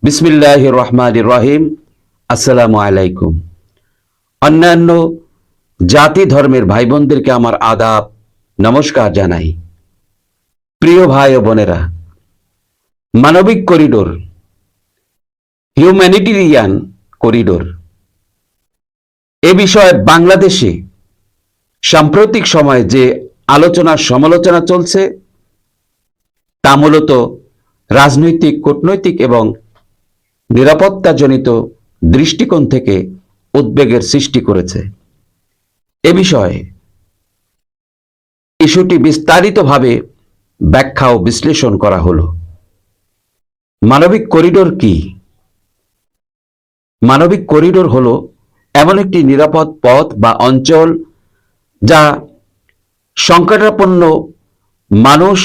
বিসমিল্লাহির রহমানির রহিম। আসসালামু আলাইকুম। অন্যান্য জাতি ধর্মের ভাই বোনদেরকে আমার আদাব নমস্কার জানাই। প্রিয় ভাই ও বোনেরা, মানবিক করিডোর, হিউম্যানিটেরিয়ান করিডোর, এ বিষয়ে বাংলাদেশে সাম্প্রতিক সময়ে যে আলোচনা সমালোচনা চলছে তা মূলত রাজনৈতিক, কূটনৈতিক এবং নিরাপত্তাজনিত দৃষ্টিকোণ থেকে উদ্বেগের সৃষ্টি করেছে। এ বিষয়ে ইস্যুটি বিস্তারিতভাবে ব্যাখ্যা ও বিশ্লেষণ করা হলো। মানবিক করিডোর কি? মানবিক করিডোর হলো এমন একটি নিরাপদ পথ বা অঞ্চল যা সংকটাপন্ন মানুষ,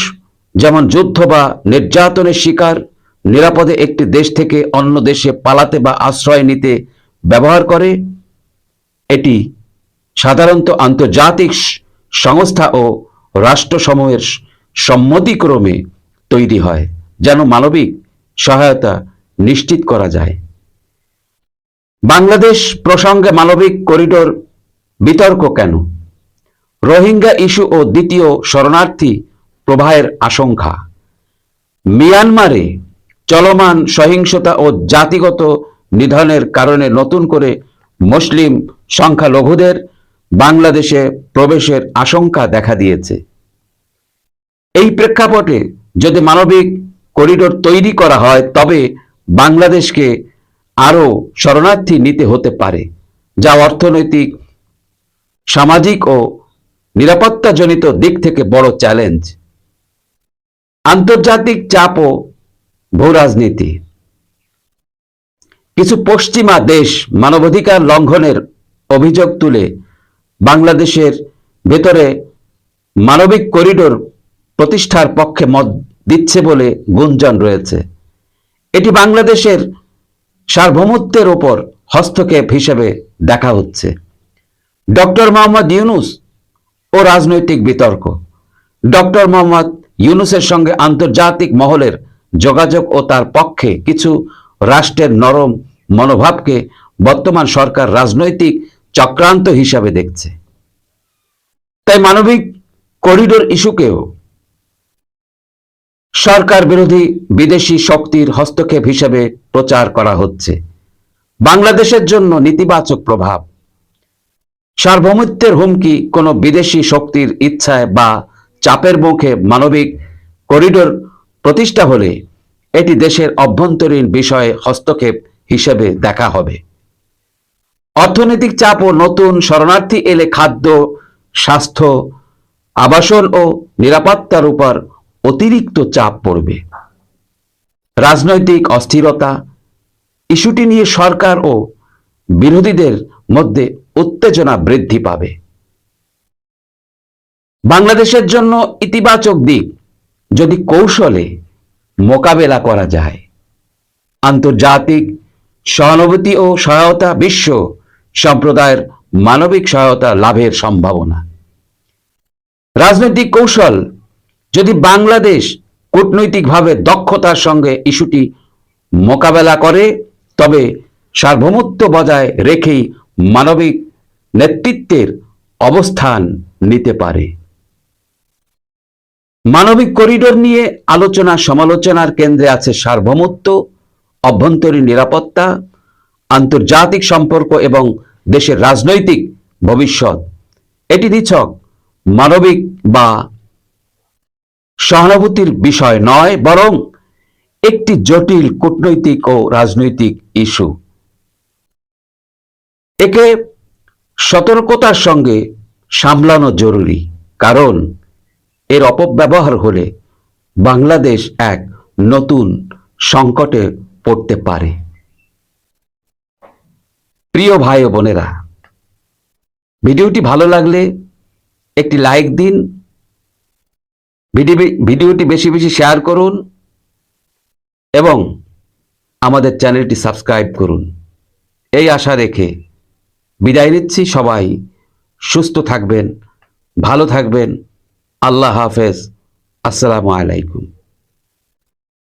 যেমন যুদ্ধ বা নির্যাতনের শিকার, নিরাপদে একটি দেশ থেকে অন্য দেশে পালাতে বা আশ্রয় নিতে ব্যবহার করে। এটি সাধারণত আন্তর্জাতিক সংস্থা ও রাষ্ট্রসমূহের সম্মতিক্রমে তৈরি হয় যেন মানবিক সহায়তা নিশ্চিত করা যায়। বাংলাদেশ প্রসঙ্গে মানবিক করিডোর বিতর্ক কেন? রোহিঙ্গা ইস্যু ও দ্বিতীয় শরণার্থী প্রবাহের আশঙ্কা। মিয়ানমারে চলমান সহিংসতা ও জাতিগত নিধনের কারণে নতুন করে মুসলিম সংখ্যালঘুদের বাংলাদেশে প্রবেশের আশঙ্কা দেখা দিয়েছে। এই প্রেক্ষাপটে যদি মানবিক করিডোর তৈরি করা হয় তবে বাংলাদেশকে আরও শরণার্থী নিতে হতে পারে, যা অর্থনৈতিক, সামাজিক ও নিরাপত্তাজনিত দিক থেকে বড় চ্যালেঞ্জ। আন্তর্জাতিক চাপ ও ভূরাজনীতি। কিছু পশ্চিমা দেশ মানবাধিকার লঙ্ঘনের অভিযোগ তুলে বাংলাদেশের ভেতরে মানবিক করিডোর প্রতিষ্ঠার পক্ষে মত দিচ্ছে বলে গুঞ্জন রয়েছে। এটি বাংলাদেশের সার্বভৌমত্বের ওপর হস্তক্ষেপ হিসেবে দেখা হচ্ছে। ডক্টর মোহাম্মদ ইউনূস ও রাজনৈতিক বিতর্ক। ডক্টর মোহাম্মদ ইউনূসের সঙ্গে আন্তর্জাতিক মহলের যোগাযোগ ও তার পক্ষে কিছু রাষ্ট্রের নরম মনোভাবকে বর্তমান সরকার রাজনৈতিক চক্রান্ত হিসাবে দেখছে। তাই মানবিক করিডোর ইস্যুকেও সরকার বিরোধী বিদেশি শক্তির হস্তক্ষেপ হিসেবে প্রচার করা হচ্ছে। বাংলাদেশের জন্য নেতিবাচক প্রভাব। সার্বভৌমত্বের হুমকি। কোনো বিদেশি শক্তির ইচ্ছায় বা চাপের মুখে মানবিক করিডোর প্রতিষ্ঠা হলে এটি দেশের অভ্যন্তরীণ বিষয়ে হস্তক্ষেপ হিসেবে দেখা হবে। অর্থনৈতিক চাপ ও নতুন শরণার্থী এলে খাদ্য, স্বাস্থ্য, আবাসন ও নিরাপত্তার উপর অতিরিক্ত চাপ পড়বে। রাজনৈতিক অস্থিরতা। ইস্যুটি নিয়ে সরকার ও বিরোধীদের মধ্যে উত্তেজনা বৃদ্ধি পাবে। বাংলাদেশের জন্য ইতিবাচক দিক, যদি কৌশলে মোকাবেলা করা যায়। আন্তর্জাতিক সহানুভূতি ও সহায়তা। বিশ্ব সম্প্রদায়ের মানবিক সহায়তা লাভের সম্ভাবনা। রাজনৈতিক কৌশল। যদি বাংলাদেশ কূটনৈতিকভাবে দক্ষতার সঙ্গে ইস্যুটি মোকাবেলা করে তবে সার্বভৌমত্ব বজায় রেখেই মানবিক নেতৃত্বের অবস্থান নিতে পারে। মানবিক করিডোর নিয়ে আলোচনা সমালোচনার কেন্দ্রে আছে সার্বভৌমত্ব, অভ্যন্তরীণ নিরাপত্তা, আন্তর্জাতিক সম্পর্ক এবং দেশের রাজনৈতিক ভবিষ্যৎ। এটি নিছক মানবিক বা সহানুভূতির বিষয় নয়, বরং একটি জটিল কূটনৈতিক ও রাজনৈতিক ইস্যু। একে সতর্কতার সঙ্গে সামলানো জরুরি, কারণ এর অপব্যবহার হলে বাংলাদেশ এক নতুন সংকটে পড়তে পারে। প্রিয় ভাই ও বোনেরা, ভিডিওটি ভালো লাগলে একটি লাইক দিন, ভিডিওটি বেশি বেশি শেয়ার করুন এবং আমাদের চ্যানেলটি সাবস্ক্রাইব করুন। এই আশা রেখে বিদায় নিচ্ছি। সবাই সুস্থ থাকবেন, ভালো থাকবেন। আল্লাহ হাফেজ। আসসালামু আলাইকুম।